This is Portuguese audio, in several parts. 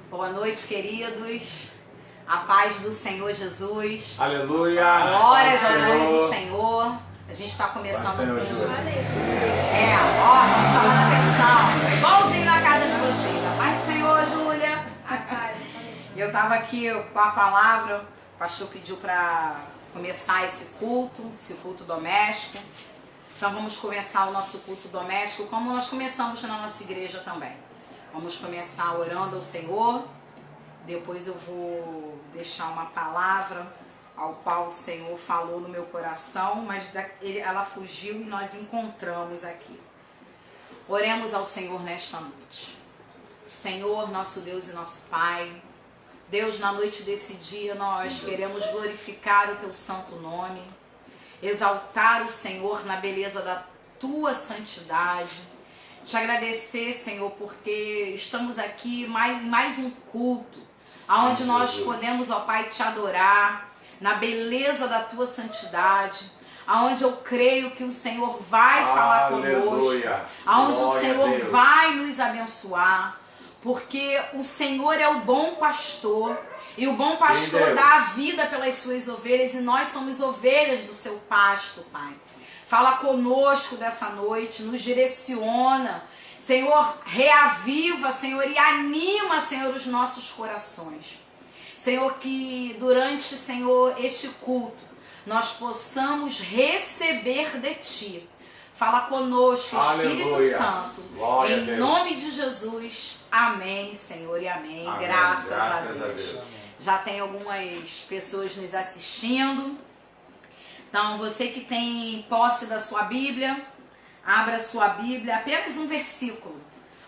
Boa noite, queridos. A paz do Senhor Jesus. Aleluia. Glórias ao nome do Senhor. A gente está começando Senhor, vamos chamando a atenção. Igualzinho na casa de vocês. A paz do Senhor, Júlia. Eu estava aqui com a palavra. O pastor pediu para começar esse culto doméstico. Então vamos começar o nosso culto doméstico como nós começamos na nossa igreja também. Vamos começar orando ao Senhor. Depois eu vou deixar uma palavra ao qual o Senhor falou no meu coração, mas ela fugiu e nós encontramos aqui. Oremos ao Senhor nesta noite. Senhor, nosso Deus e nosso Pai, Deus, na noite desse dia nós queremos glorificar o Teu santo nome, exaltar o Senhor na beleza da Tua santidade, te agradecer, Senhor, porque estamos aqui em mais um culto, onde nós podemos, ó Pai, te adorar na beleza da Tua santidade, aonde eu creio que o Senhor vai falar conosco, aonde o Senhor vai nos abençoar, porque o Senhor é o bom pastor, e o bom pastor dá a vida pelas suas ovelhas, e nós somos ovelhas do seu pasto, Pai. Fala conosco dessa noite, nos direciona, Senhor, reaviva, Senhor, e anima, Senhor, os nossos corações. Senhor, que durante, Senhor, este culto, nós possamos receber de Ti. Fala conosco, Espírito Santo, em nome de Jesus. Amém, Senhor, e amém. Graças a Deus. Já tem algumas pessoas nos assistindo. Então, você que tem posse da sua Bíblia, abra a sua Bíblia, apenas um versículo.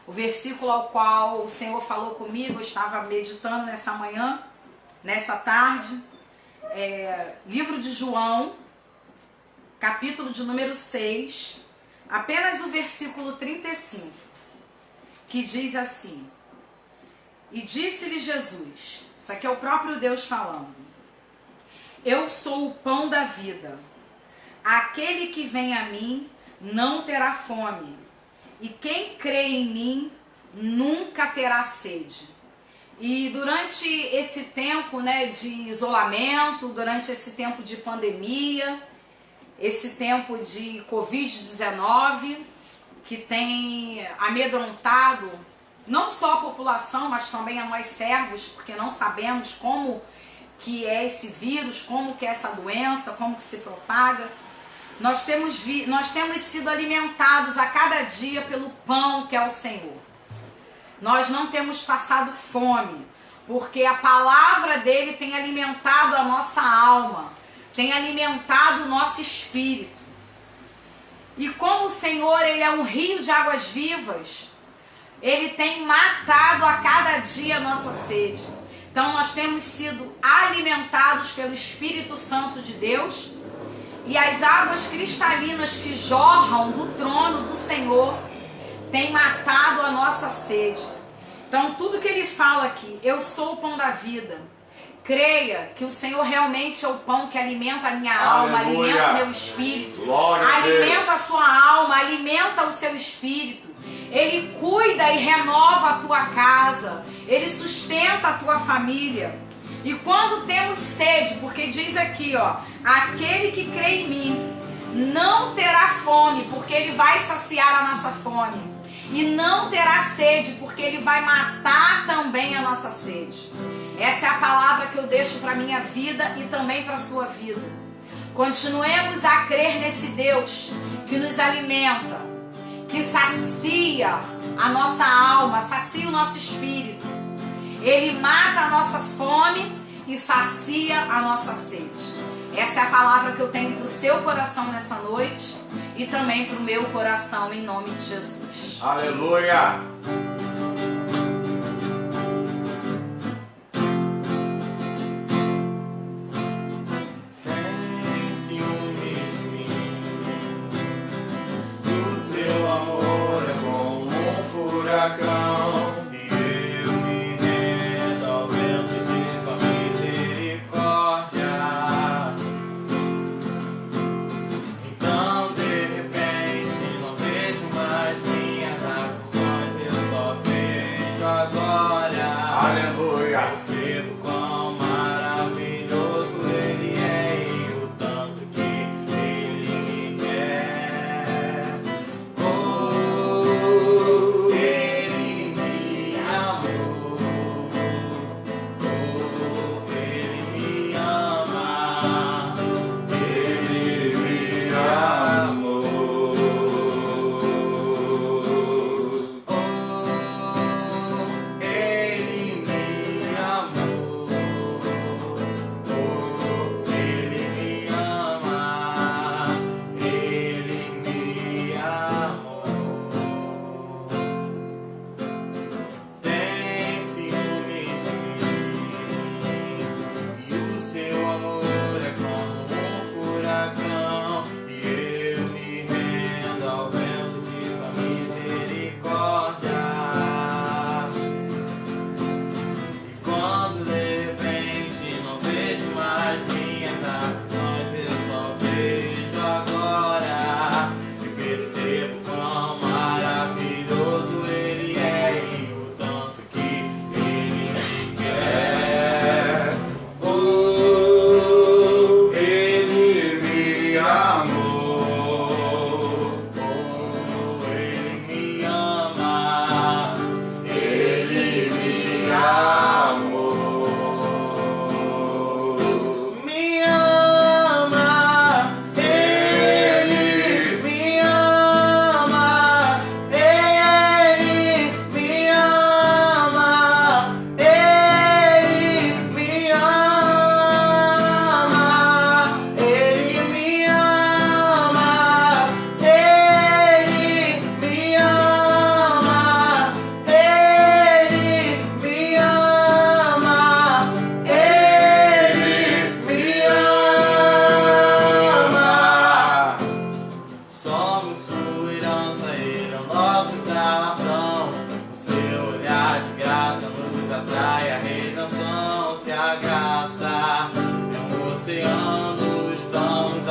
O versículo ao qual o Senhor falou comigo, eu estava meditando nessa manhã, nessa tarde. Livro de João, capítulo de número 6, apenas o versículo 35, que diz assim: E disse-lhe Jesus, isso aqui é o próprio Deus falando: Eu sou o pão da vida. Aquele que vem a mim não terá fome, e quem crê em mim nunca terá sede. E durante esse tempo, de isolamento, durante esse tempo de pandemia, esse tempo de Covid-19, que tem amedrontado não só a população, mas também a nós servos, porque não sabemos como que é esse vírus, como que é essa doença, como que se propaga. Nós temos sido alimentados a cada dia pelo pão que é o Senhor. Nós não temos passado fome, porque a palavra dele tem alimentado a nossa alma, tem alimentado o nosso espírito. E como o Senhor, ele é um rio de águas vivas, ele tem matado a cada dia a nossa sede. Então nós temos sido alimentados pelo Espírito Santo de Deus, e as águas cristalinas que jorram do trono do Senhor têm matado a nossa sede. Então tudo que ele fala aqui, eu sou o pão da vida, creia que o Senhor realmente é o pão que alimenta a minha alma, alimenta o meu espírito, alimenta a sua alma, alimenta o seu espírito. Ele cuida e renova a tua casa, ele sustenta a tua família. E quando temos sede, porque diz aqui, aquele que crê em mim não terá fome, porque ele vai saciar a nossa fome. E não terá sede, porque ele vai matar também a nossa sede. Essa é a palavra que eu deixo para a minha vida e também para a sua vida. Continuemos a crer nesse Deus que nos alimenta, que sacia a nossa alma, sacia o nosso espírito. Ele mata a nossa fome e sacia a nossa sede. Essa é a palavra que eu tenho para o seu coração nessa noite e também para o meu coração, em nome de Jesus. Aleluia! Então, de repente, não vejo mais minhas aflições. aleluia. Percebo quão maravilhoso Ele é e o tanto que Ele me quer. Oh, Ele me amou. Oh, Ele me ama. Ele me amou.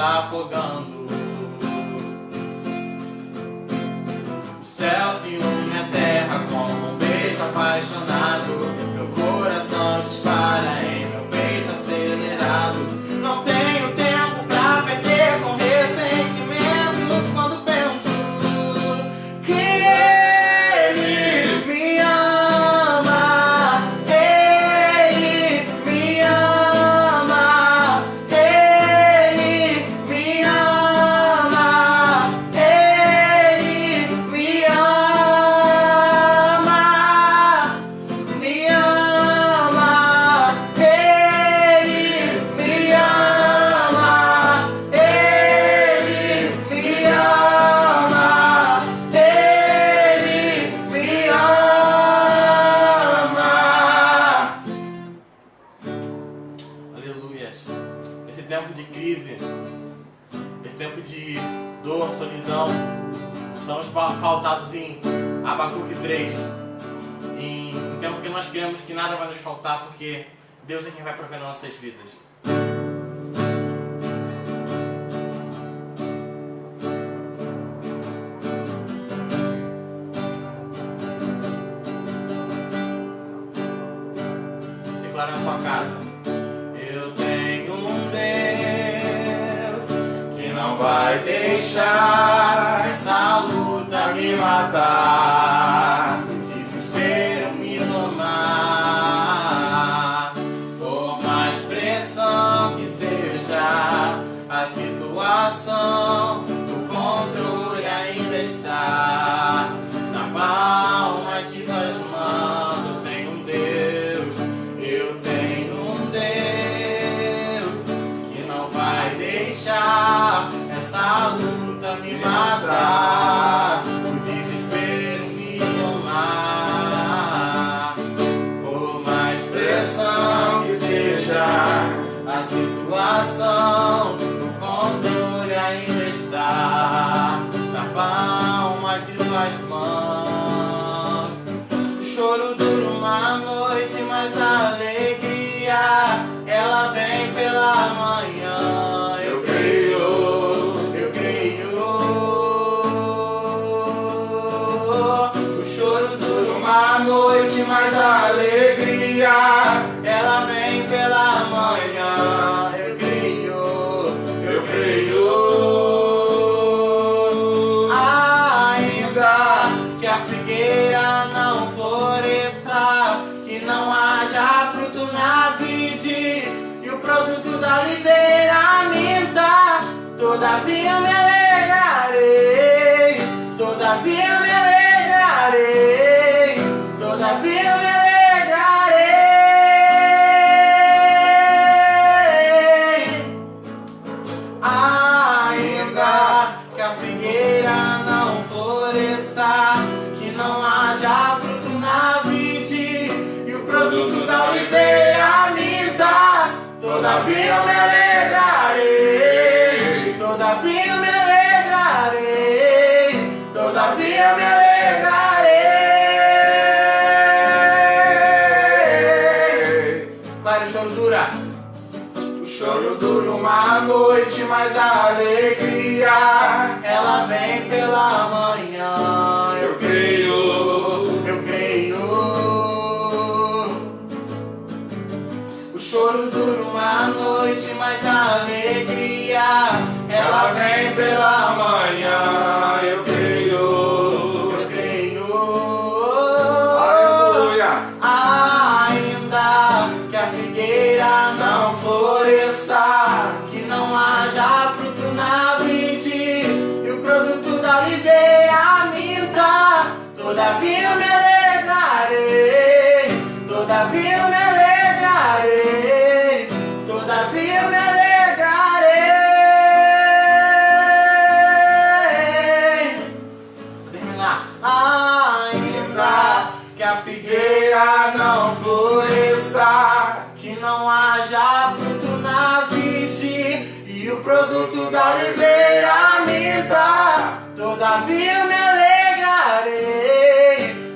Afogando. O céu se une à terra como um beijo apaixonado. Meu coração dispara em meu peito acelerado. Não tenho tempo pra perder com ressentimentos quando penso que Ele me ama. Ele me ama. Ele me ama. Ele me ama. Me ama. Ele me ama. Ele me ama. Ele me ama. Aleluia. Esse tempo de crise, esse tempo de dor, solidão, estamos pautados em Abacuque 3. Em um tempo que nós cremos que nada vai nos faltar, porque Deus é quem vai prover nas nossas vidas. Declara na sua casa: eu tenho um Deus que não vai deixar essa luta me matar, desespero me tomar. Por mais pressão que seja a situação, o controle ainda está na palma de suas mãos. Eu tenho um Deus, eu tenho um Deus que não vai deixar essa luta me matar, o desespero me tomar. Por mais pressão que seja a situação, o controle ainda está na palma de suas mãos. O choro dura uma noite, mas a alegria ela vem pela manhã. Eu creio, eu creio. O choro dura uma noite, mas a alegria alegria, ela vem pela manhã. Eu creio, eu creio. Ainda que a figueira não floresça, que não haja fruto na vide e o produto da oliveira minta, todavia eu me alegrarei, todavia eu me alegrarei, todavia eu me alegrarei. Ainda que a figueira não floresça, que não haja fruto na vide e o produto da oliveira minta, todavia eu me alegrarei, todavia eu me alegrarei, todavia eu me alegrarei. Claro, o choro dura. O choro dura uma noite, mas a alegria, ela vem pela manhã. Eu creio, eu creio. O choro dura uma noite, mas a alegria, ela vem pela manhã. Eu creio, eu creio. Aleluia. Ainda que a figueira não floresça, que não haja fruto na vide e o produto da oliveira minta, todavia eu me alegrarei, todavia eu me alegrarei, todavia eu me alegrarei. Vou terminar. Ainda que a figueira não floresça, que não haja fruto na vide e o produto da oliveira minta, todavia eu me alegrarei,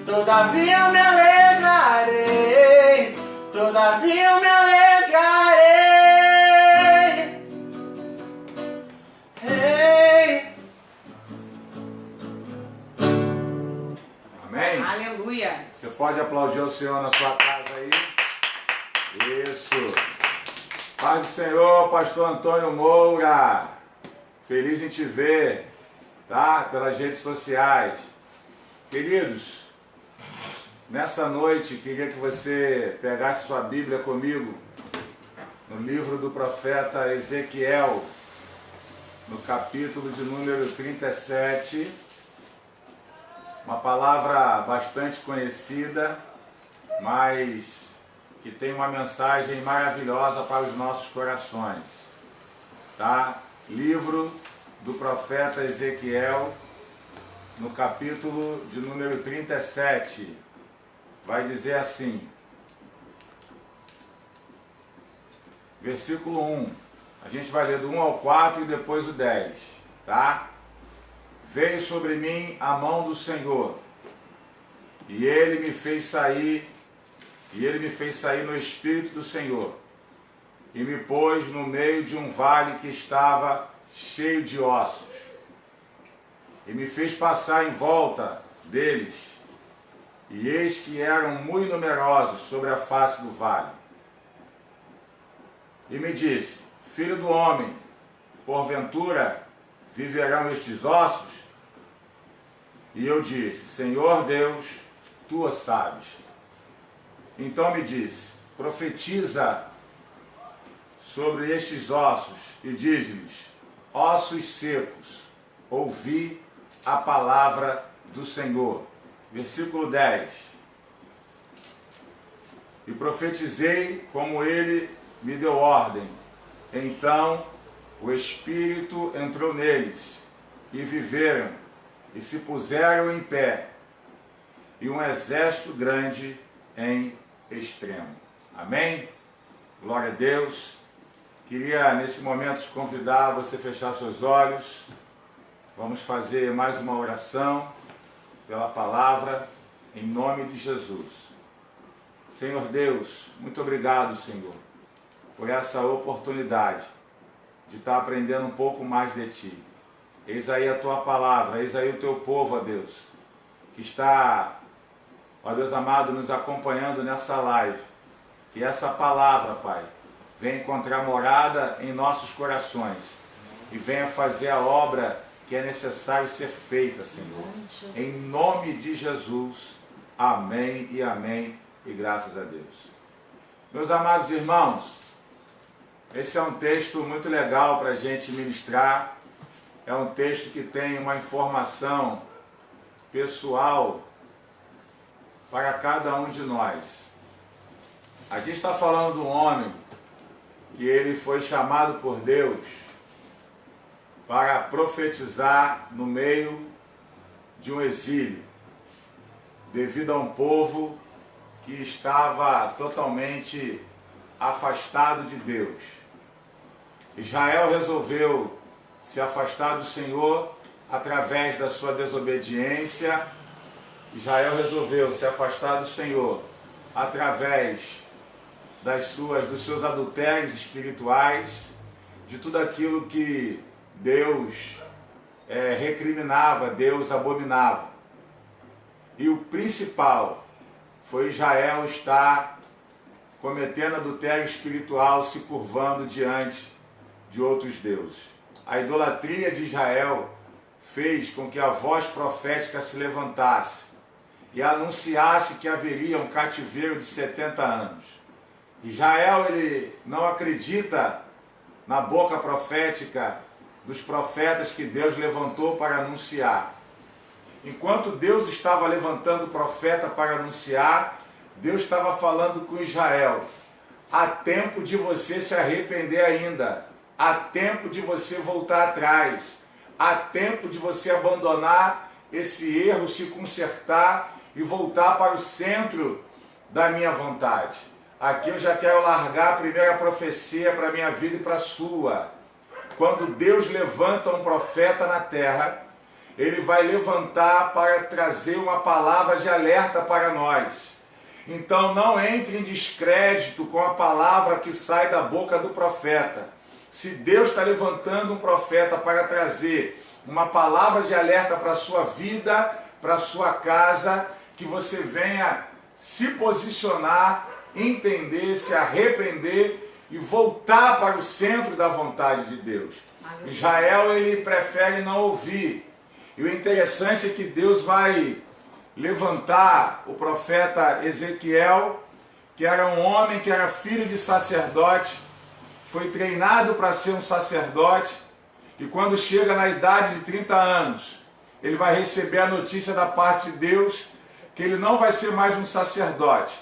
todavia eu me alegrarei, todavia eu me alegrarei. Hey. Amém? Aleluia. Você pode aplaudir o Senhor na sua casa aí? Isso. Paz do Senhor, pastor Antônio Moura. Feliz em te ver, tá? Pelas redes sociais. Queridos, nessa noite queria que você pegasse sua Bíblia comigo no livro do profeta Ezequiel, no capítulo de número 37. Uma palavra bastante conhecida, mas que tem uma mensagem maravilhosa para os nossos corações, tá? Livro do profeta Ezequiel, no capítulo de número 37, vai dizer assim, versículo 1, a gente vai ler do 1 ao 4 e depois o 10, tá? Veio sobre mim a mão do Senhor, e ele me fez sair no Espírito do Senhor, e me pôs no meio de um vale que estava cheio de ossos, e me fez passar em volta deles, e eis que eram muito numerosos sobre a face do vale. E me disse, filho do homem, porventura viverão estes ossos? E eu disse, Senhor Deus, tu o sabes. Então me disse, profetiza sobre estes ossos e diz-lhes, ossos secos, ouvi a palavra do Senhor. Versículo 10. E profetizei como ele me deu ordem. Então o Espírito entrou neles, e viveram, e se puseram em pé, e um exército grande em extremo. Amém? Glória a Deus. Queria nesse momento te convidar a você fechar seus olhos. Vamos fazer mais uma oração pela palavra, em nome de Jesus. Senhor Deus, muito obrigado, Senhor, por essa oportunidade de estar aprendendo um pouco mais de Ti. Eis aí a Tua palavra, eis aí o Teu povo, ó Deus, que está, ó Deus amado, nos acompanhando nessa live. que essa palavra, Pai, venha encontrar morada em nossos corações e venha fazer a obra que é necessário ser feita, Senhor. Em nome de Jesus, amém e amém, e graças a Deus. Meus amados irmãos, esse é um texto muito legal para a gente ministrar. É um texto que tem uma informação pessoal para cada um de nós. A gente está falando de um homem que ele foi chamado por Deus para profetizar no meio de um exílio, devido a um povo que estava totalmente afastado de Deus. Israel resolveu se afastar do Senhor através da sua desobediência. Israel resolveu se afastar do Senhor através dos seus adultérios espirituais, de tudo aquilo que Deus recriminava, Deus abominava. E o principal foi Israel estar cometendo adultério espiritual, se curvando diante de outros deuses. A idolatria de Israel fez com que a voz profética se levantasse e anunciasse que haveria um cativeiro de 70 anos. Israel, ele não acredita na boca profética dos profetas que Deus levantou para anunciar. Enquanto Deus estava levantando o profeta para anunciar, Deus estava falando com Israel: há tempo de você se arrepender ainda. Há tempo de você voltar atrás. Há tempo de você abandonar esse erro, se consertar e voltar para o centro da minha vontade. Aqui eu já quero largar a primeira profecia para a minha vida e para a sua. Quando Deus levanta um profeta na terra, Ele vai levantar para trazer uma palavra de alerta para nós. Então não entre em descrédito com a palavra que sai da boca do profeta. Se Deus está levantando um profeta para trazer uma palavra de alerta para a sua vida, para a sua casa, que você venha se posicionar, entender, se arrepender e voltar para o centro da vontade de Deus. Israel, ele prefere não ouvir. E o interessante é que Deus vai levantar o profeta Ezequiel, que era um homem que era filho de sacerdote, foi treinado para ser um sacerdote, e quando chega na idade de 30 anos, ele vai receber a notícia da parte de Deus que ele não vai ser mais um sacerdote,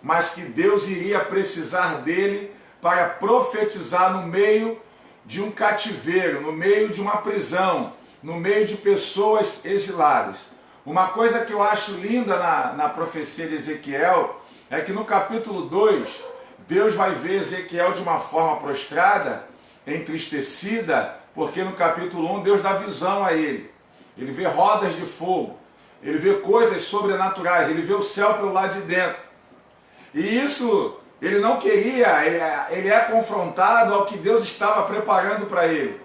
mas que Deus iria precisar dele para profetizar no meio de um cativeiro, no meio de uma prisão, no meio de pessoas exiladas. Uma coisa que eu acho linda na profecia de Ezequiel é que no capítulo 2, Deus vai ver Ezequiel de uma forma prostrada, entristecida, porque no capítulo 1 Deus dá visão a ele. Ele vê rodas de fogo, ele vê coisas sobrenaturais, ele vê o céu pelo lado de dentro. E isso ele não queria, ele é confrontado ao que Deus estava preparando para ele.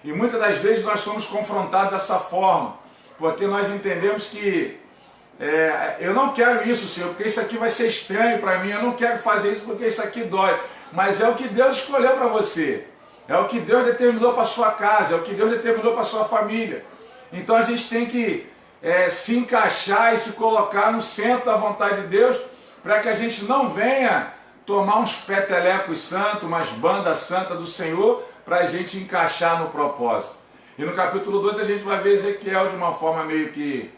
E muitas das vezes nós somos confrontados dessa forma, porque nós entendemos que eu não quero isso, Senhor, porque isso aqui vai ser estranho para mim, eu não quero fazer isso porque isso aqui dói. Mas é o que Deus escolheu para você, é o que Deus determinou para a sua casa, é o que Deus determinou para a sua família. Então a gente tem que se encaixar e se colocar no centro da vontade de Deus, para que a gente não venha tomar uns petelecos santos, umas bandas santas do Senhor, para a gente encaixar no propósito. E no capítulo 2 a gente vai ver Ezequiel de uma forma meio que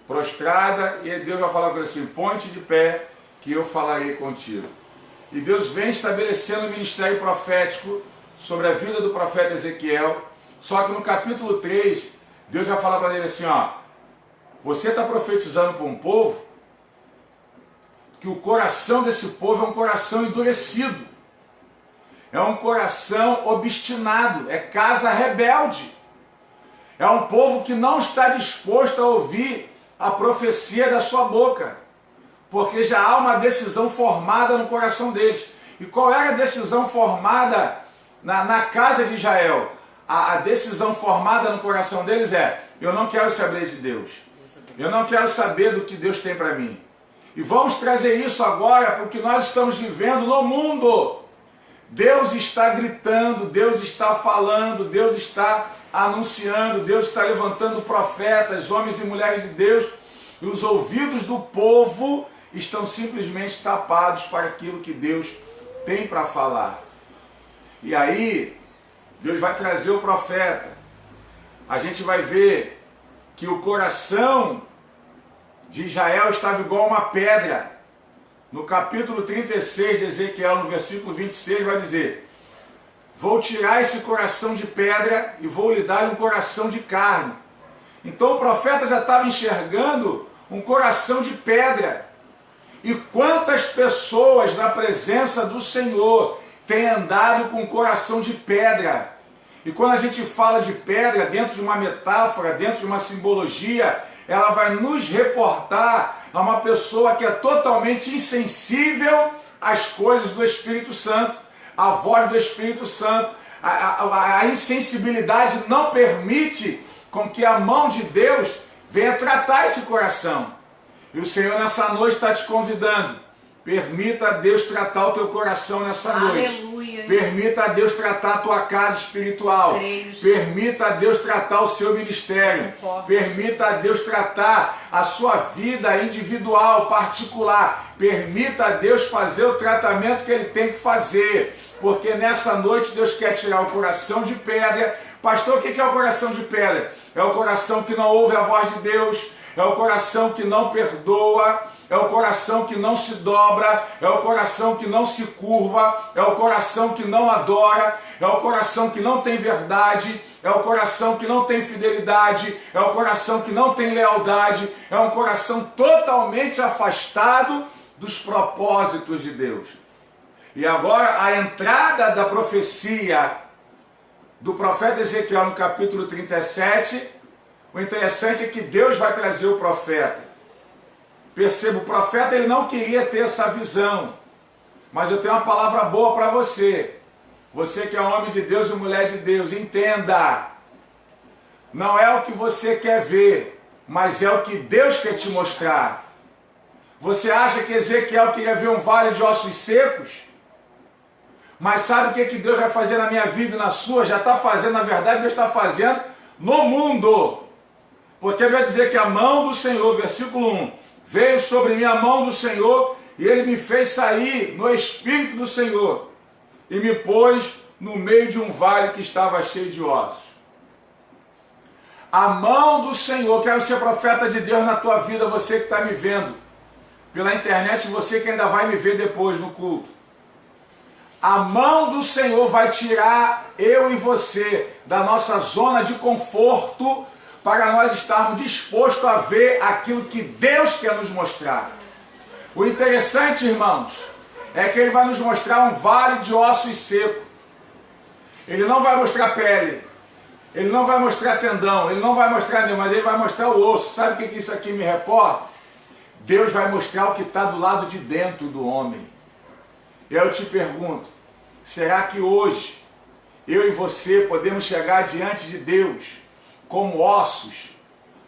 prostrada, e Deus vai falar com ele assim: ponte de pé, que eu falarei contigo. E Deus vem estabelecendo o ministério profético sobre a vida do profeta Ezequiel. Só que no capítulo 3, Deus vai falar para ele assim: ó, você está profetizando para um povo que o coração desse povo é um coração endurecido, é um coração obstinado, é casa rebelde, é um povo que não está disposto a ouvir a profecia da sua boca, porque já há uma decisão formada no coração deles. E qual era a decisão formada na casa de Israel? A decisão formada no coração deles é: eu não quero saber de Deus, eu não quero saber do que Deus tem para mim, E vamos trazer isso agora porque nós estamos vivendo no mundo. Deus está gritando, Deus está falando, Deus está anunciando, Deus está levantando profetas, homens e mulheres de Deus, e os ouvidos do povo estão simplesmente tapados para aquilo que Deus tem para falar. E aí, Deus vai trazer o profeta. A gente vai ver que o coração de Israel estava igual uma pedra. No capítulo 36 de Ezequiel, no versículo 26, vai dizer: vou tirar esse coração de pedra e vou lhe dar um coração de carne. Então o profeta já estava enxergando um coração de pedra. E quantas pessoas na presença do Senhor têm andado com um coração de pedra? E quando a gente fala de pedra, dentro de uma metáfora, dentro de uma simbologia, ela vai nos reportar a uma pessoa que é totalmente insensível às coisas do Espírito Santo, à voz do Espírito Santo. A insensibilidade não permite com que a mão de Deus venha tratar esse coração. E o Senhor nessa noite está te convidando. Permita Deus tratar o teu coração nessa noite. Aleluia. Permita Deus tratar a tua casa espiritual. Permita Deus tratar o seu ministério. Permita Deus tratar a sua vida individual, particular. Permita Deus fazer o tratamento que Ele tem que fazer. Porque nessa noite Deus quer tirar o coração de pedra. Pastor, o que é o coração de pedra? É o coração que não ouve a voz de Deus. É o coração que não perdoa. É o coração que não se dobra, é o coração que não se curva, é o coração que não adora, é o coração que não tem verdade, é o coração que não tem fidelidade, é o coração que não tem lealdade, é um coração totalmente afastado dos propósitos de Deus. E agora a entrada da profecia do profeta Ezequiel no capítulo 37, o interessante é que Deus vai trazer o profeta. Perceba, o profeta ele não queria ter essa visão, mas eu tenho uma palavra boa para você. Você que é homem de Deus e mulher de Deus, entenda. Não é o que você quer ver, mas é o que Deus quer te mostrar. Você acha que Ezequiel queria ver um vale de ossos secos? Mas sabe o que Deus vai fazer na minha vida e na sua? Já está fazendo, na verdade Deus está fazendo no mundo. Porque ele vai dizer que a mão do Senhor, versículo 1, veio sobre mim a mão do Senhor, e Ele me fez sair no Espírito do Senhor, e me pôs no meio de um vale que estava cheio de ossos. A mão do Senhor, quero ser profeta de Deus na tua vida, você que está me vendo pela internet, você que ainda vai me ver depois no culto. A mão do Senhor vai tirar eu e você da nossa zona de conforto, para nós estarmos dispostos a ver aquilo que Deus quer nos mostrar. O interessante, irmãos, é que Ele vai nos mostrar um vale de ossos secos. Ele não vai mostrar pele, Ele não vai mostrar tendão, Ele não vai mostrar nenhum, mas Ele vai mostrar o osso. Sabe o que isso aqui me reporta? Deus vai mostrar o que está do lado de dentro do homem. Eu te pergunto, será que hoje eu e você podemos chegar diante de Deus como ossos?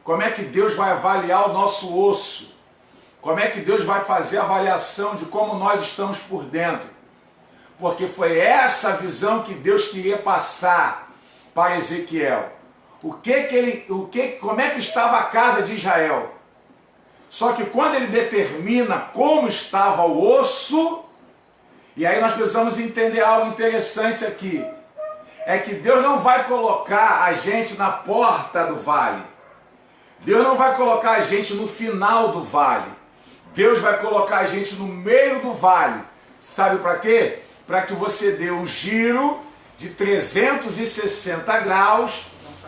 Como é que Deus vai avaliar o nosso osso? Como é que Deus vai fazer a avaliação de como nós estamos por dentro? Porque foi essa visão que Deus queria passar para Ezequiel. Como é que estava a casa de Israel? Só que quando ele determina como estava o osso, e aí nós precisamos entender algo interessante aqui. É que Deus não vai colocar a gente na porta do vale. Deus não vai colocar a gente no final do vale. Deus vai colocar a gente no meio do vale. Sabe para quê? Para que você dê um giro de 360 graus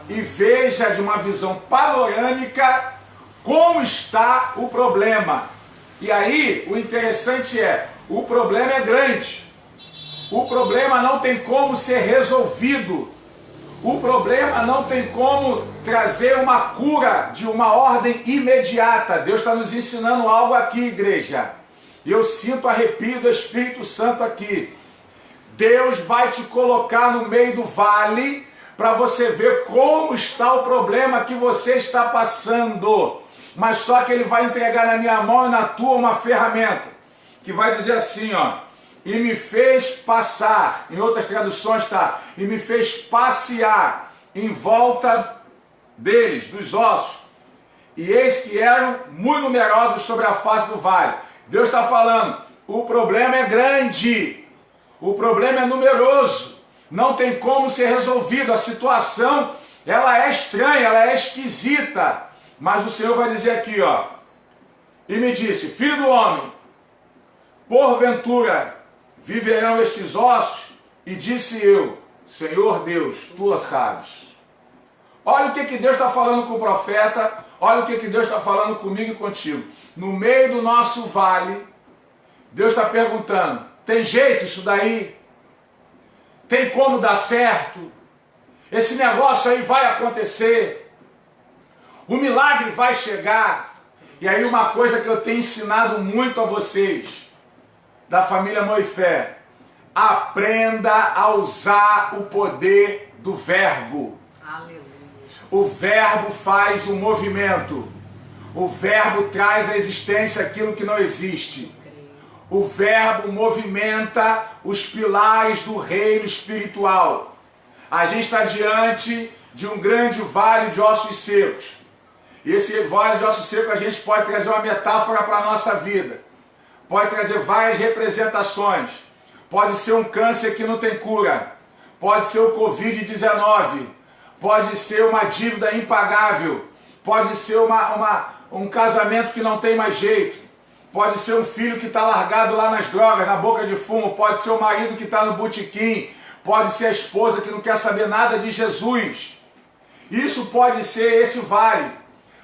e veja de uma visão panorâmica como está o problema. E aí, o interessante é, o problema é grande. O problema não tem como ser resolvido. O problema não tem como trazer uma cura de uma ordem imediata. Deus está nos ensinando algo aqui, igreja. Eu sinto arrepio do Espírito Santo aqui. Deus vai te colocar no meio do vale para você ver como está o problema que você está passando. mas só que ele vai entregar na minha mão e na tua uma ferramenta, que vai dizer assim, ó, e me fez passar, em outras traduções está, e me fez passear em volta deles, dos ossos, e eis que eram muito numerosos sobre a face do vale. Deus está falando, o problema é grande, o problema é numeroso, não tem como ser resolvido, a situação, ela é estranha, ela é esquisita, mas o Senhor vai dizer aqui, ó, e me disse, filho do homem, porventura viverão estes ossos? E disse eu, Senhor Deus, tu sabes. Olha o que Deus está falando com o profeta, olha o que Deus está falando comigo e contigo. No meio do nosso vale, Deus está perguntando, tem jeito isso daí? Tem como dar certo? Esse negócio aí vai acontecer? O milagre vai chegar? E aí uma coisa que eu tenho ensinado muito a vocês, da família Moifé, aprenda a usar o poder do verbo. Aleluia. O verbo faz o movimento. O verbo traz à existência aquilo que não existe. O verbo movimenta os pilares do reino espiritual. A gente está diante de um grande vale de ossos secos. E esse vale de ossos secos a gente pode trazer uma metáfora para a nossa vida. Pode trazer várias representações. Pode ser um câncer que não tem cura. Pode ser o Covid-19. Pode ser uma dívida impagável. Pode ser um casamento que não tem mais jeito. Pode ser um filho que está largado lá nas drogas, na boca de fumo. Pode ser o marido que está no botequim. Pode ser a esposa que não quer saber nada de Jesus. Isso pode ser esse vale.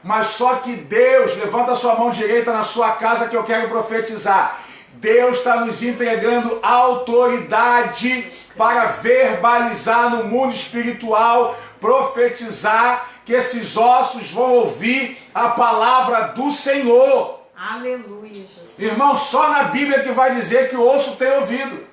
Mas só que Deus, levanta a sua mão direita na sua casa que eu quero profetizar. Deus está nos entregando autoridade para verbalizar no mundo espiritual, profetizar que esses ossos vão ouvir a palavra do Senhor. Aleluia, Jesus. Irmão, só na Bíblia que vai dizer que o osso tem ouvido.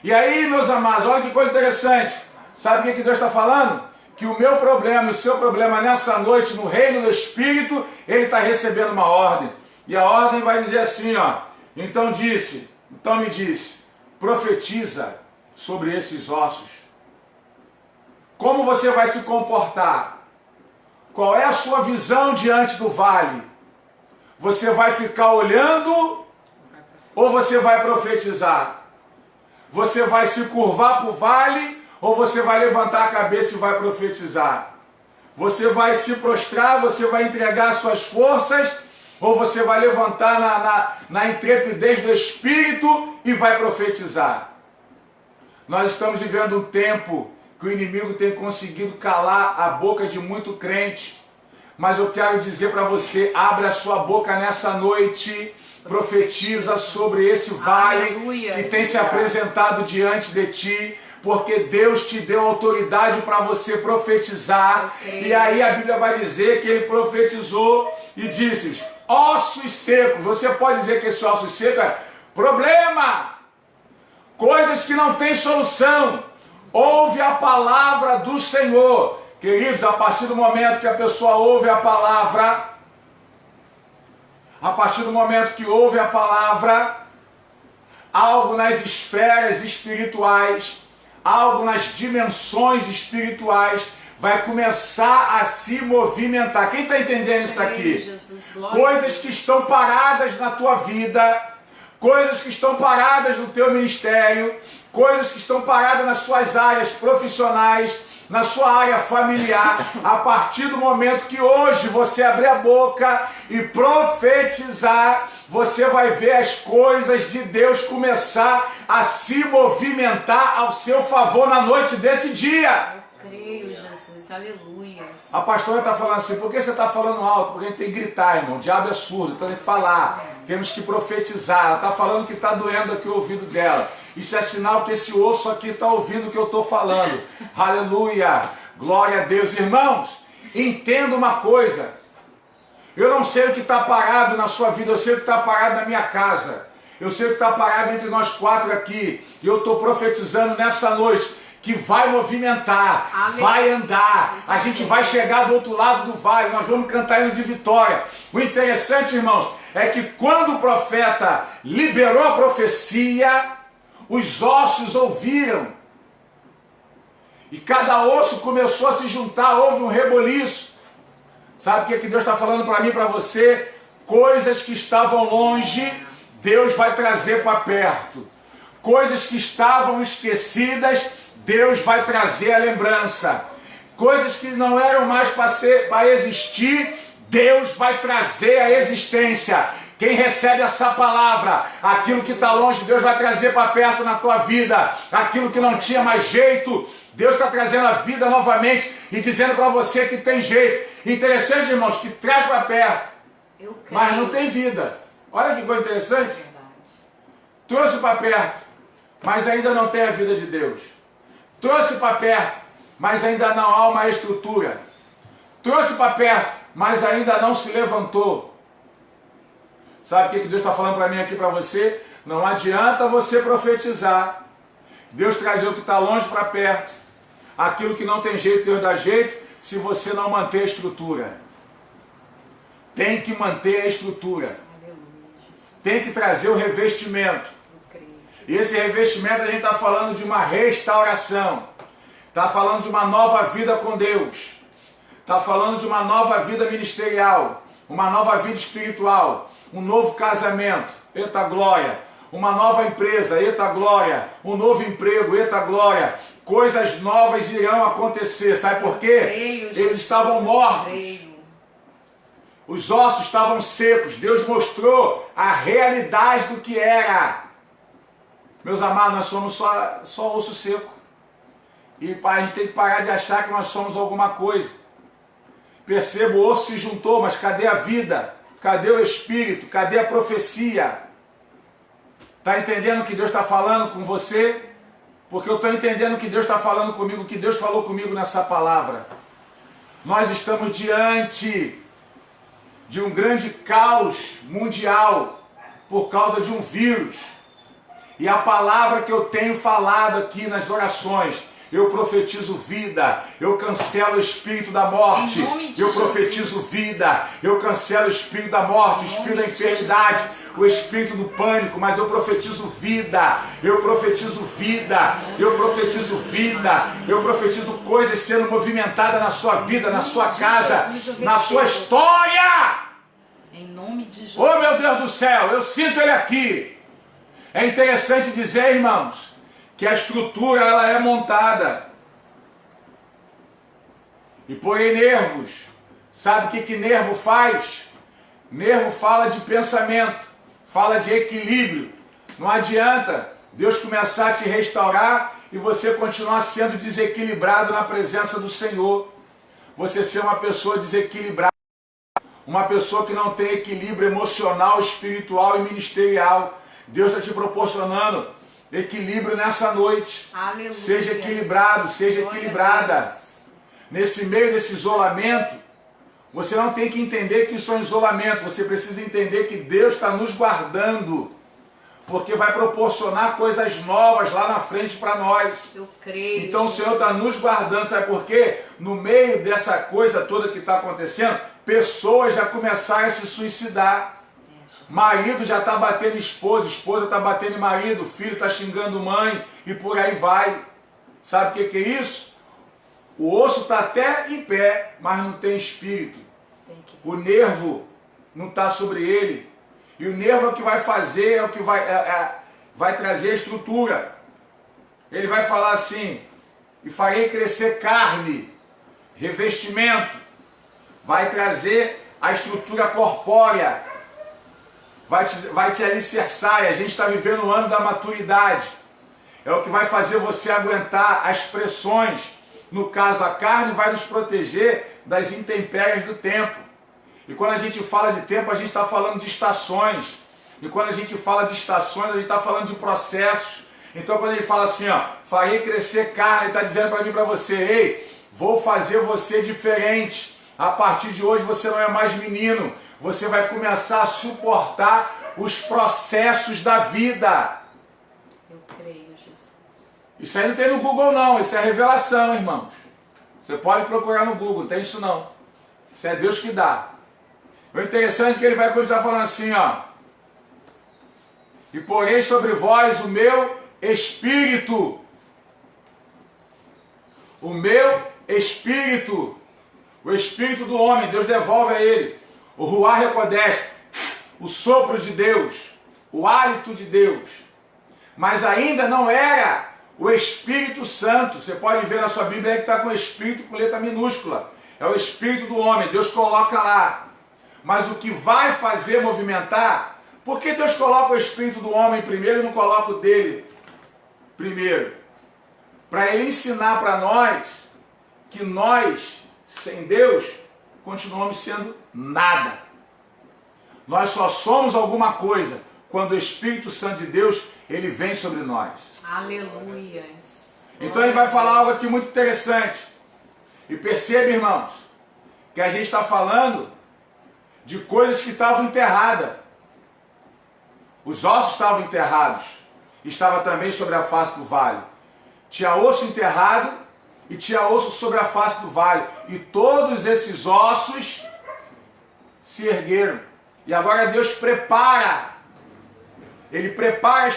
E aí, meus amados, olha que coisa interessante. Sabe o que Deus está falando? Que o meu problema, o seu problema nessa noite, no reino do Espírito, ele está recebendo uma ordem. E a ordem vai dizer assim, ó. Então me disse, profetiza sobre esses ossos. Como você vai se comportar? Qual é a sua visão diante do vale? Você vai ficar olhando ou você vai profetizar? Você vai se curvar para o vale ou você vai levantar a cabeça e vai profetizar? Você vai se prostrar, você vai entregar suas forças ou você vai levantar na intrepidez do Espírito e vai profetizar? Nós estamos vivendo um tempo que o inimigo tem conseguido calar a boca de muito crente. Mas eu quero dizer para você, abre a sua boca nessa noite, profetiza sobre esse vale que tem se apresentado diante de ti, porque Deus te deu autoridade para você profetizar. E aí a Bíblia vai dizer que ele profetizou e disse, ossos secos. Você pode dizer que esse osso seco é problema, coisas que não têm solução. Ouve a palavra do Senhor. Queridos, a partir do momento que a pessoa ouve a palavra, algo nas esferas espirituais, algo nas dimensões espirituais, vai começar a se movimentar. Quem está entendendo isso aqui? Coisas que estão paradas na tua vida, coisas que estão paradas no teu ministério, coisas que estão paradas nas suas áreas profissionais, na sua área familiar, a partir do momento que hoje você abrir a boca e profetizar, você vai ver as coisas de Deus começar a se movimentar ao seu favor na noite desse dia. Eu creio, Jesus, aleluia. A pastora está falando assim, por que você está falando alto? Porque a gente tem que gritar, irmão, o diabo é surdo, então tem que falar, temos que profetizar. Ela está falando que está doendo aqui o ouvido dela. Isso é sinal que esse osso aqui está ouvindo o que eu estou falando. Aleluia! Glória a Deus. Irmãos, entenda uma coisa. Eu não sei o que está parado na sua vida, eu sei o que está parado na minha casa. Eu sei o que está parado entre nós quatro aqui. E eu estou profetizando nessa noite que vai movimentar, vai andar. A gente vai chegar do outro lado do vale, nós vamos cantar hino de vitória. O interessante, irmãos, é que quando o profeta liberou a profecia, os ossos ouviram. E cada osso começou a se juntar, houve um reboliço. Sabe o que Deus está falando para mim e para você? Coisas que estavam longe, Deus vai trazer para perto. Coisas que estavam esquecidas, Deus vai trazer a lembrança. Coisas que não eram mais para existir, Deus vai trazer a existência. Quem recebe essa palavra, aquilo que está longe, Deus vai trazer para perto na tua vida. Aquilo que não tinha mais jeito, Deus está trazendo a vida novamente e dizendo para você que tem jeito. Interessante, irmãos, que traz para perto, mas não tem vida. Olha que coisa interessante. Trouxe para perto, mas ainda não tem a vida de Deus. Trouxe para perto, mas ainda não há uma estrutura. Trouxe para perto, mas ainda não se levantou. Sabe o que Deus está falando para mim aqui para você? Não adianta você profetizar. Deus trazer o que está longe para perto. Aquilo que não tem jeito, Deus dá jeito, se você não manter a estrutura. Tem que manter a estrutura. Tem que trazer o revestimento. E esse revestimento a gente está falando de uma restauração. Está falando de uma nova vida com Deus. Está falando de uma nova vida ministerial. Uma nova vida espiritual. Um novo casamento. Eita glória. Uma nova empresa. Eita glória. Um novo emprego. Eita glória. Coisas novas irão acontecer. Sabe por quê? Eles estavam mortos. Os ossos estavam secos. Deus mostrou a realidade do que era. Meus amados, nós somos só osso seco. E a gente tem que parar de achar que nós somos alguma coisa. Perceba, o osso se juntou, mas cadê a vida? Cadê o Espírito? Cadê a profecia? Está entendendo o que Deus está falando com você? Porque eu estou entendendo o que Deus está falando comigo, o que Deus falou comigo nessa palavra. Nós estamos diante de um grande caos mundial por causa de um vírus. E a palavra que eu tenho falado aqui nas orações, eu profetizo vida, eu cancelo o espírito da morte, eu profetizo vida, eu cancelo o espírito da morte, o espírito da enfermidade, o espírito do pânico, mas eu profetizo vida, eu profetizo vida, eu profetizo vida, eu profetizo coisas sendo movimentadas na sua vida, na sua casa, na sua história. Em nome de Jesus. Oh, meu Deus do céu, eu sinto ele aqui. É interessante dizer, irmãos, que a estrutura ela é montada. E por aí nervos. Sabe o que nervo faz? Nervo fala de pensamento, fala de equilíbrio. Não adianta Deus começar a te restaurar e você continuar sendo desequilibrado na presença do Senhor. Você ser uma pessoa desequilibrada. Uma pessoa que não tem equilíbrio emocional, espiritual e ministerial. Deus está te proporcionando equilíbrio nessa noite. Aleluia. Seja equilibrado, seja equilibrada. Nesse meio desse isolamento, você não tem que entender que isso é um isolamento. Você precisa entender que Deus está nos guardando. Porque vai proporcionar coisas novas lá na frente para nós. Eu creio. Então o Senhor está nos guardando. Sabe por quê? No meio dessa coisa toda que está acontecendo, pessoas já começaram a se suicidar. Marido já está batendo em esposa, esposa está batendo em marido, filho está xingando mãe e por aí vai. Sabe o que é isso? O osso está até em pé, mas não tem espírito. O nervo não está sobre ele. E o nervo é o que vai fazer, é o que vai trazer a estrutura. Ele vai falar assim: e farei crescer carne, revestimento. Vai trazer a estrutura corpórea. Vai te alicerçar. E a gente está vivendo o ano da maturidade. É o que vai fazer você aguentar as pressões. No caso, a carne vai nos proteger das intempéries do tempo. E quando a gente fala de tempo, a gente está falando de estações. E quando a gente fala de estações, a gente está falando de processos. Então quando ele fala assim, ó, farei crescer carne, ele está dizendo para mim e para você: ei, vou fazer você diferente. A partir de hoje você não é mais menino. Você vai começar a suportar os processos da vida. Eu creio, Jesus. Isso aí não tem no Google não, isso é revelação, irmãos. Você pode procurar no Google, não tem isso não. Isso é Deus que dá. O interessante é que ele vai continuar falando assim, ó. E porei sobre vós o meu espírito. O meu espírito. O espírito do homem, Deus devolve a ele. O Ruach HaKodesh, o sopro de Deus, o hálito de Deus. Mas ainda não era o Espírito Santo. Você pode ver na sua Bíblia que está com o Espírito com letra minúscula. É o Espírito do homem, Deus coloca lá. Mas o que vai fazer movimentar, por que Deus coloca o Espírito do homem primeiro e não coloca o dele primeiro? Para ele ensinar para nós que nós, sem Deus, continuamos sendo nada. Nós só somos alguma coisa quando o Espírito Santo de Deus, ele vem sobre nós. Aleluia. Então ele vai falar algo aqui muito interessante. E perceba, irmãos, que a gente está falando de coisas que estavam enterradas. Os ossos estavam enterrados. Estava também sobre a face do vale. Tinha osso enterrado e tinha osso sobre a face do vale. E todos esses ossos se ergueram. E agora Deus prepara. Ele prepara a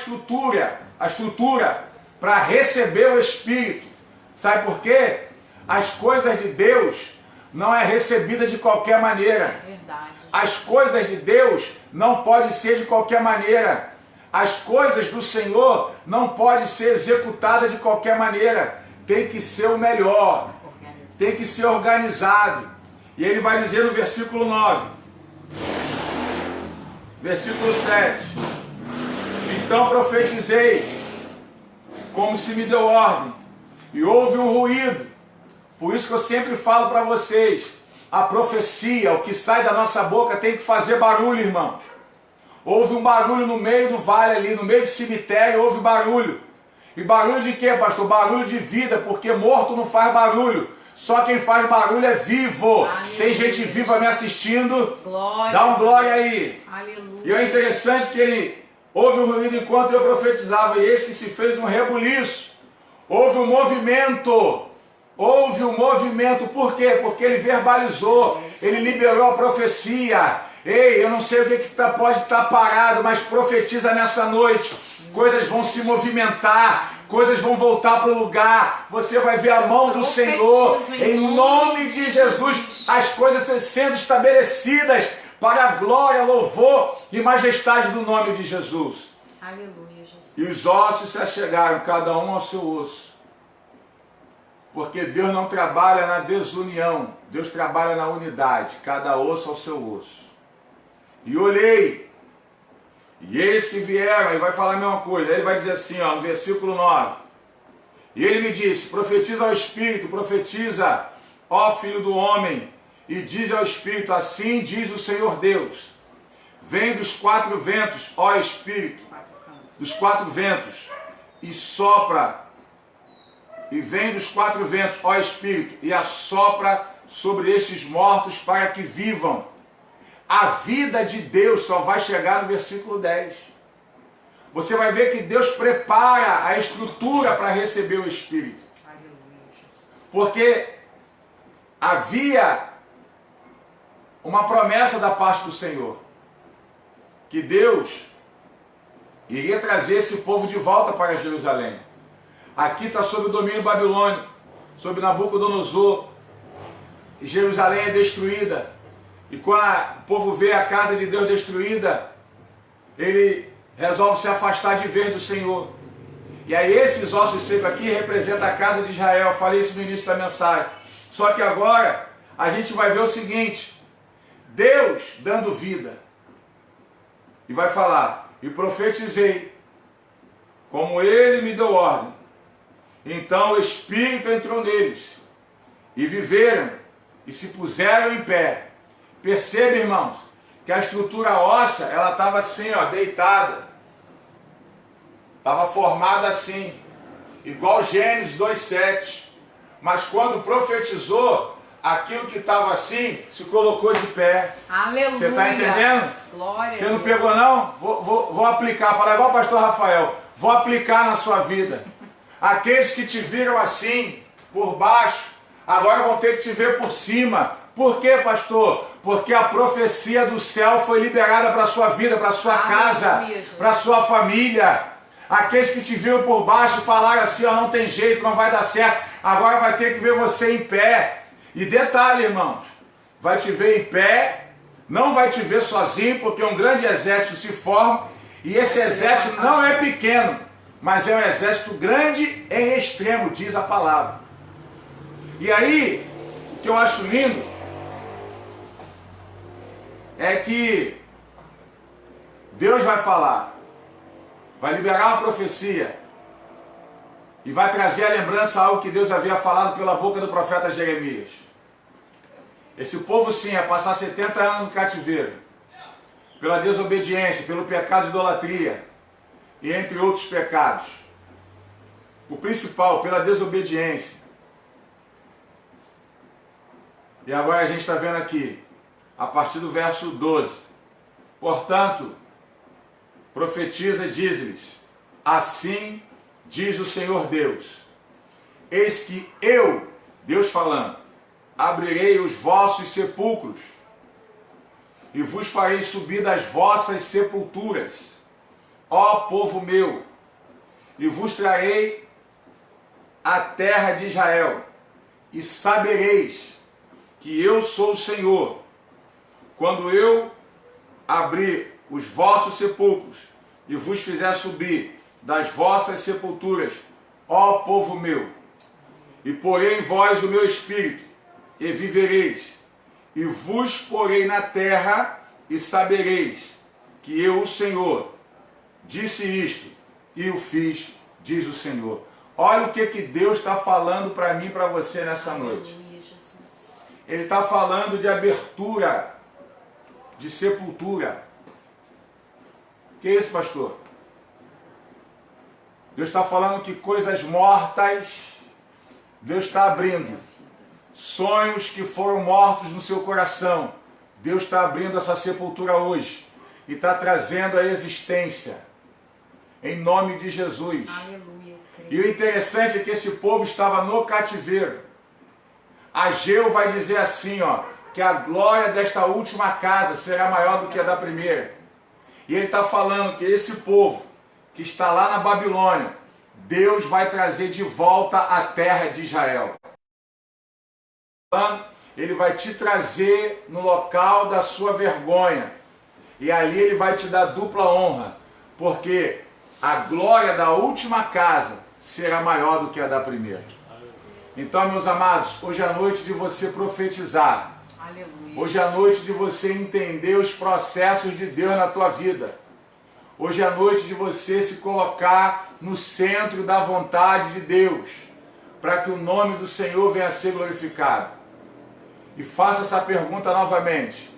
estrutura para receber o Espírito. Sabe por quê? As coisas de Deus não é recebida de qualquer maneira. Verdade. As coisas de Deus não podem ser de qualquer maneira. As coisas do Senhor não podem ser executadas de qualquer maneira. Tem que ser o melhor. Tem que ser organizado. E ele vai dizer no versículo 9. Versículo 7. Então profetizei, como se me deu ordem, e houve um ruído. Por isso que eu sempre falo para vocês, a profecia, o que sai da nossa boca tem que fazer barulho, irmãos. Houve um barulho no meio do vale ali, no meio do cemitério, houve barulho. E barulho de quê, pastor? Barulho de vida, porque morto não faz barulho. Só quem faz barulho é vivo. Aleluia. Tem gente viva me assistindo. Glória. Dá um glória aí. Aleluia. E é interessante que houve um ruído enquanto eu profetizava, e eis que se fez um rebuliço. Houve um movimento. Houve um movimento. Por quê? Porque ele verbalizou. Ele liberou a profecia. Ei, eu não sei o que pode estar parado, mas profetiza nessa noite. Coisas vão se movimentar, coisas vão voltar para o lugar. Você vai ver a mão do Senhor, em nome de Jesus, as coisas sendo estabelecidas para a glória, louvor e majestade do nome de Jesus. Aleluia, Jesus. E os ossos se achegaram, cada um ao seu osso. Porque Deus não trabalha na desunião, Deus trabalha na unidade, cada osso ao seu osso. E olhei, e eis que vieram, ele vai falar a mesma coisa, ele vai dizer assim, ó, no versículo 9. E ele me disse, profetiza ao Espírito, profetiza, ó Filho do Homem, e diz ao Espírito, assim diz o Senhor Deus, vem dos quatro ventos, ó Espírito, dos quatro ventos, e sopra, e vem dos quatro ventos, ó Espírito, e assopra sobre estes mortos para que vivam. A vida de Deus só vai chegar no versículo 10. Você vai ver que Deus prepara a estrutura para receber o Espírito. Porque havia uma promessa da parte do Senhor, que Deus iria trazer esse povo de volta para Jerusalém. Aqui está sob o domínio babilônico, sob Nabucodonosor. Jerusalém é destruída. E quando o povo vê a casa de Deus destruída, ele resolve se afastar de vez do Senhor. E aí esses ossos secos aqui representam a casa de Israel. Eu falei isso no início da mensagem. Só que agora a gente vai ver o seguinte: Deus dando vida. E vai falar, e profetizei, como ele me deu ordem. Então o Espírito entrou neles, e viveram, e se puseram em pé. Perceba, irmãos, que a estrutura óssea, ela estava assim, ó, deitada. Estava formada assim, igual Gênesis 2:7. Mas quando profetizou, aquilo que estava assim, se colocou de pé. Aleluia. Você está entendendo? Glória. Você não pegou não? Vou aplicar, falar igual o pastor Rafael. Vou aplicar na sua vida. Aqueles que te viram assim, por baixo, agora vão ter que te ver por cima. Por quê, pastor? Porque a profecia do céu foi liberada para a sua vida, para a sua casa, para a sua família. Aqueles que te viram por baixo falaram assim, ó, não tem jeito, não vai dar certo. Agora vai ter que ver você em pé. E detalhe, irmãos, vai te ver em pé, não vai te ver sozinho, porque um grande exército se forma, e esse exército não é pequeno, mas é um exército grande em extremo, diz a palavra. E aí, o que eu acho lindo é que Deus vai falar, vai liberar uma profecia e vai trazer à lembrança algo que Deus havia falado pela boca do profeta Jeremias. Esse povo sim ia passar 70 anos no cativeiro, pela desobediência, pelo pecado de idolatria e entre outros pecados. O principal, pela desobediência. E agora a gente está vendo aqui, a partir do verso 12. Portanto, profetiza e diz-lhes, assim diz o Senhor Deus, eis que eu, Deus falando, abrirei os vossos sepulcros e vos farei subir das vossas sepulturas, ó povo meu, e vos trarei a terra de Israel, e sabereis que eu sou o Senhor, quando eu abrir os vossos sepulcros e vos fizer subir das vossas sepulturas, ó povo meu, e porei em vós o meu espírito, e vivereis, e vos porei na terra, e sabereis que eu, o Senhor, disse isto, e o fiz, diz o Senhor. Olha o que Deus está falando para mim e para você nessa noite. Ele está falando de abertura, de sepultura. Que é isso, pastor? Deus está falando que coisas mortas, Deus está abrindo. Sonhos que foram mortos no seu coração, Deus está abrindo essa sepultura hoje e está trazendo a existência, em nome de Jesus. Aleluia, e o interessante é que esse povo estava no cativeiro. Ageu vai dizer assim, ó, que a glória desta última casa será maior do que a da primeira. E ele está falando que esse povo que está lá na Babilônia, Deus vai trazer de volta a terra de Israel. Ele vai te trazer no local da sua vergonha. E ali ele vai te dar dupla honra. Porque a glória da última casa será maior do que a da primeira. Então, meus amados, hoje é a noite de você profetizar. Aleluia. Hoje é a noite de você entender os processos de Deus na tua vida. Hoje é a noite de você se colocar no centro da vontade de Deus, para que o nome do Senhor venha a ser glorificado. E faça essa pergunta novamente.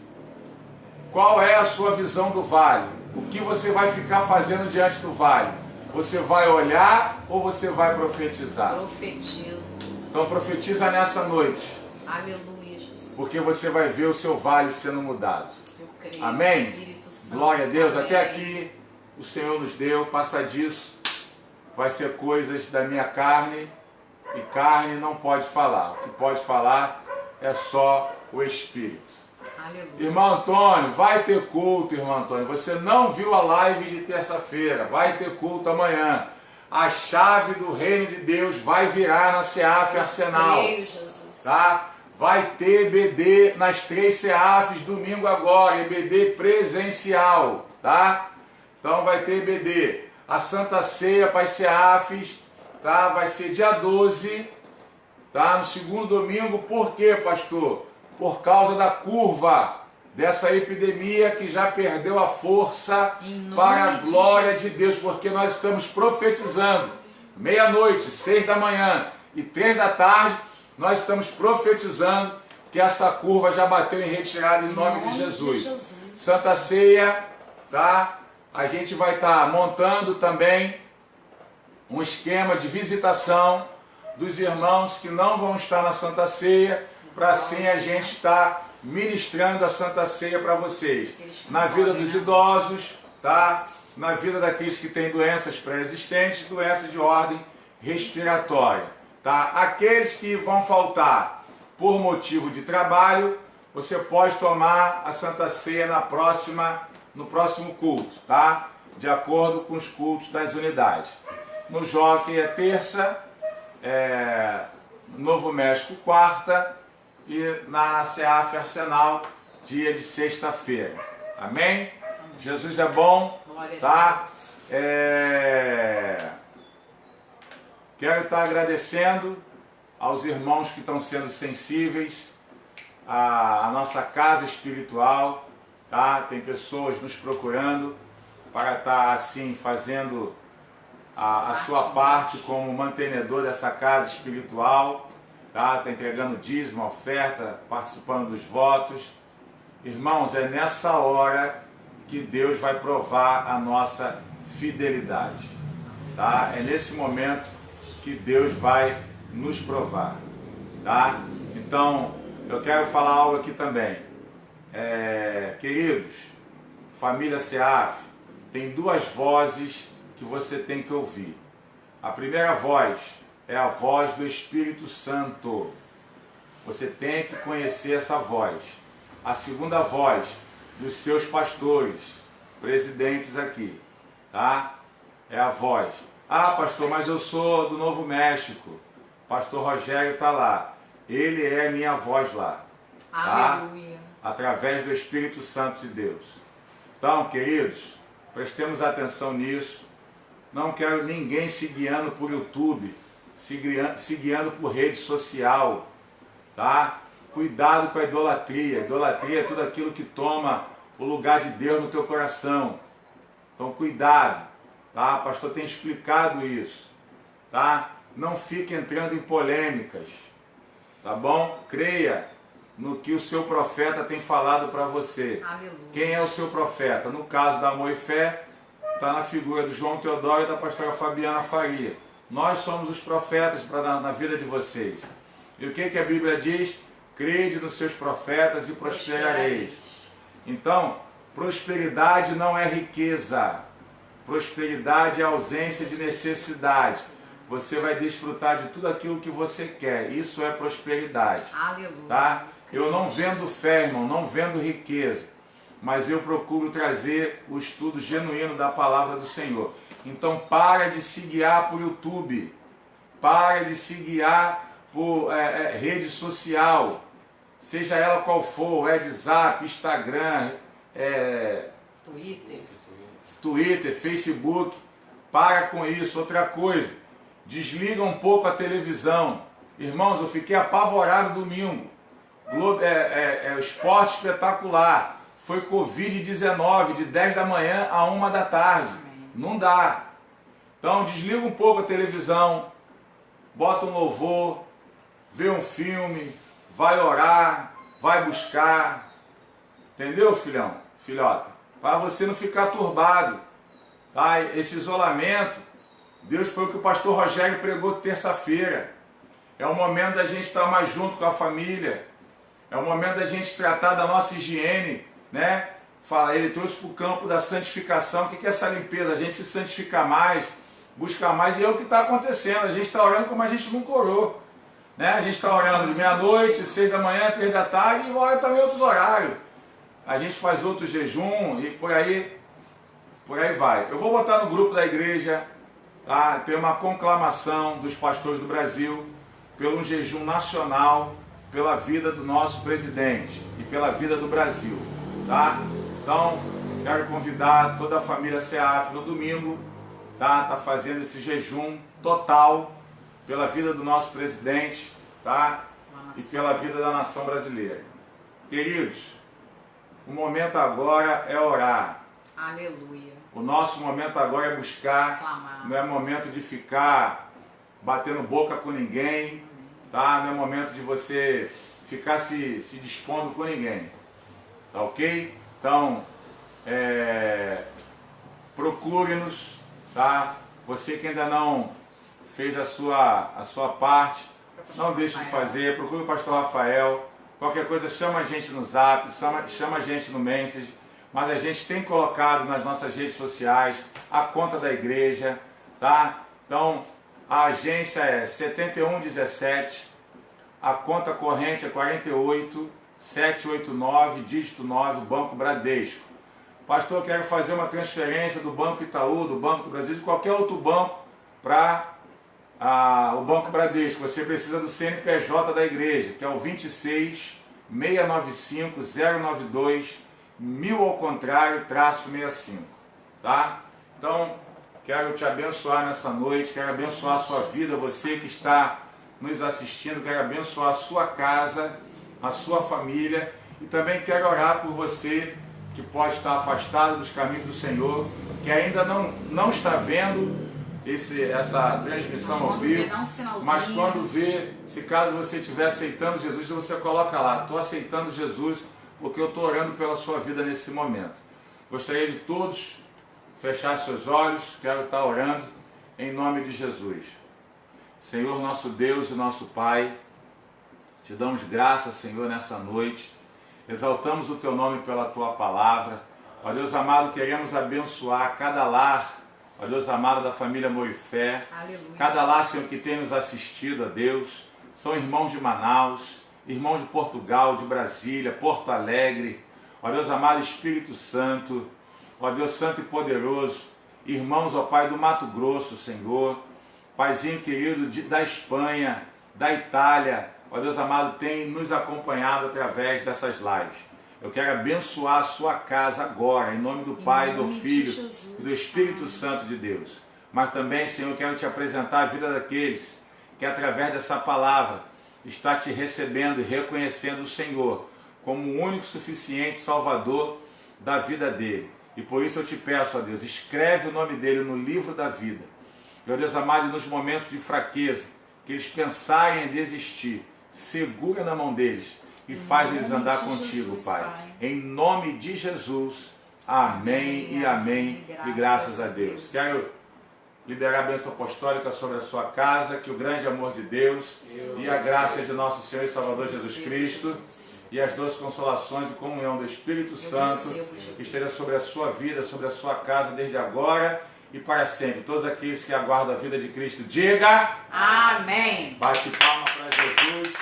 Qual é a sua visão do vale? O que você vai ficar fazendo diante do vale? Você vai olhar ou você vai profetizar? Profetiza. Então profetiza nessa noite. Aleluia, Jesus. Porque você vai ver o seu vale sendo mudado. Eu creio. Amém? Espírito Santo. Glória a Deus. Amém. Até aqui o Senhor nos deu. Passa disso. Vai ser coisas da minha carne. E carne não pode falar. O que pode falar é só o Espírito. Aleluia. Irmão Antônio, vai ter culto, irmão Antônio. Você não viu a live de terça-feira. Vai ter culto amanhã. A chave do reino de Deus vai virar na CEAF Arsenal. Creio, Jesus. Tá? Vai ter EBD nas 3 CEAFs domingo agora. EBD presencial. Tá? Então vai ter EBD. A Santa Ceia para as CEAFs, tá? Vai ser dia 12. Tá? No segundo domingo. Por quê, pastor? Por causa da curva dessa epidemia que já perdeu a força para a glória de Deus, porque nós estamos profetizando. Meia-noite, 6 da manhã e 3 da tarde, nós estamos profetizando que essa curva já bateu em retirada em nome de Jesus. Santa Ceia, tá? A gente vai estar montando também um esquema de visitação dos irmãos que não vão estar na Santa Ceia, para assim a gente estar ministrando a Santa Ceia para vocês. Na vida dos idosos, tá? Na vida daqueles que têm doenças pré-existentes, doenças de ordem respiratória, tá? Aqueles que vão faltar por motivo de trabalho, você pode tomar a Santa Ceia no próximo culto, tá? De acordo com os cultos das unidades. No Jockey é terça, Novo México quarta e na CEAF Arsenal dia de sexta-feira. Amém? Jesus é bom, tá? Quero estar agradecendo aos irmãos que estão sendo sensíveis à nossa casa espiritual, tá? Tem pessoas nos procurando para estar assim fazendo a sua parte como mantenedor dessa casa espiritual, tá? Está entregando dízimo, oferta, participando dos votos. Irmãos, é nessa hora que Deus vai provar a nossa fidelidade, tá? É nesse momento que Deus vai nos provar, tá? Então, eu quero falar algo aqui também. Queridos, família CEAF, tem duas vozes que você tem que ouvir. A primeira voz é a voz do Espírito Santo. Você tem que conhecer essa voz. A segunda voz dos seus pastores, presidentes aqui, tá? É a voz. Ah, pastor, mas eu sou do Novo México. Pastor Rogério está lá. Ele é a minha voz lá. Tá? Aleluia. Através do Espírito Santo de Deus. Então, queridos, prestemos atenção nisso. Não quero ninguém se guiando por YouTube, se guiando por rede social, tá? Cuidado com a idolatria. Idolatria é tudo aquilo que toma o lugar de Deus no teu coração. Então, cuidado, tá? O pastor tem explicado isso, tá? Não fique entrando em polêmicas, tá bom? Creia no que o seu profeta tem falado para você. Aleluia. Quem é o seu profeta? No caso da Amor e Fé, está na figura do João Teodoro e da pastora Fabiana Faria. Nós somos os profetas na vida de vocês. E o que a Bíblia diz? Crede nos seus profetas e prosperareis. Então, prosperidade não é riqueza. Prosperidade é ausência de necessidade. Você vai desfrutar de tudo aquilo que você quer. Isso é prosperidade. Aleluia. Tá? Eu não vendo fé, irmão, não vendo riqueza. Mas eu procuro trazer o estudo genuíno da palavra do Senhor. Então para de se guiar por YouTube, para de se guiar por rede social, seja ela qual for, WhatsApp, Instagram, Twitter, Facebook. Para com isso. Outra coisa, desliga um pouco a televisão. Irmãos, eu fiquei apavorado domingo. Esporte espetacular. Foi Covid-19, de 10 da manhã a 1 da tarde. Não dá. Então desliga um pouco a televisão, bota um louvor, vê um filme, vai orar, vai buscar. Entendeu, filhão? Filhota? Para você não ficar turbado. Tá? Esse isolamento, Deus foi o que o pastor Rogério pregou terça-feira. É o momento da gente estar mais junto com a família. É o momento da gente tratar da nossa higiene, né? Ele trouxe para o campo da santificação. O que é essa limpeza? A gente se santificar mais, buscar mais, e é o que está acontecendo. A gente está orando como a gente nunca orou, né? A gente está orando de meia-noite, 6 da manhã, 3 da tarde, e ora também outros horários. A gente faz outro jejum e por aí vai. Eu vou botar no grupo da igreja, tá? Tem uma conclamação dos pastores do Brasil pelo jejum nacional, pela vida do nosso presidente e pela vida do Brasil. Tá? Então, quero convidar toda a família CEAF no domingo, tá fazendo esse jejum total pela vida do nosso presidente, tá? E pela vida da nação brasileira. Queridos, o momento agora é orar. Aleluia. O nosso momento agora é buscar. Clamar. Não é momento de ficar batendo boca com ninguém, tá? Não é momento de você ficar se dispondo com ninguém. Tá ok? Então, procure-nos, tá? Você que ainda não fez a sua parte, não deixe de fazer. Procure o pastor Rafael. Qualquer coisa, chama a gente no Zap, chama a gente no Message. Mas a gente tem colocado nas nossas redes sociais a conta da igreja, tá? Então, A agência é 7117, a conta corrente é 48789, dígito 9, Banco Bradesco. Pastor, eu quero fazer uma transferência do Banco Itaú, do Banco do Brasil, de qualquer outro banco para o Banco Bradesco. Você precisa do CNPJ da igreja, que é o 26 695 092 1000 ao contrário, -65, tá? Então, quero te abençoar nessa noite, quero abençoar a sua vida, você que está nos assistindo, quero abençoar a sua casa, a sua família, e também quero orar por você que pode estar afastado dos caminhos do Senhor, que ainda não está vendo essa transmissão ao vivo, mas quando vê, se caso você estiver aceitando Jesus, você coloca lá, estou aceitando Jesus, porque eu estou orando pela sua vida nesse momento. Gostaria de todos fechar seus olhos, quero estar orando em nome de Jesus. Senhor, nosso Deus e nosso Pai, te damos graças, Senhor, nessa noite, exaltamos o teu nome pela tua palavra. Ó Deus amado, queremos abençoar cada lar, ó Deus amado, da família Morifé, Aleluia, cada lar, Jesus. Senhor, que tem nos assistido, ó Deus, são irmãos de Manaus, irmãos de Portugal, de Brasília, Porto Alegre, ó Deus amado, Espírito Santo, ó Deus Santo e Poderoso, irmãos, ó Pai, do Mato Grosso, Senhor, Paizinho querido da Espanha, da Itália, ó Deus amado, tem nos acompanhado através dessas lives. Eu quero abençoar a sua casa agora, em nome do Pai, do Filho e do Espírito Santo de Deus. Mas também, Senhor, eu quero te apresentar a vida daqueles que através dessa palavra está te recebendo e reconhecendo o Senhor como o único suficiente Salvador da vida dele. E por isso eu te peço, ó Deus, escreve o nome dele no livro da vida. E, ó Deus amado, nos momentos de fraqueza, que eles pensarem em desistir, segura na mão deles e faz eles andar contigo, Pai. Em nome de Jesus, amém e amém. E graças a Deus. Quero liberar a bênção apostólica sobre a sua casa, que o grande amor de Deus e a graça de nosso Senhor e Salvador Jesus Cristo e as doces consolações e comunhão do Espírito Santo esteja sobre a sua vida, sobre a sua casa, desde agora e para sempre. Todos aqueles que aguardam a vida de Cristo, diga amém. Bate palma para Jesus.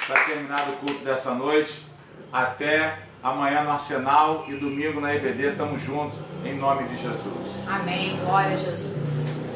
Está terminado o culto dessa noite. Até amanhã no Arsenal e domingo na EBD. Tamo junto, em nome de Jesus. Amém. Glória a Jesus.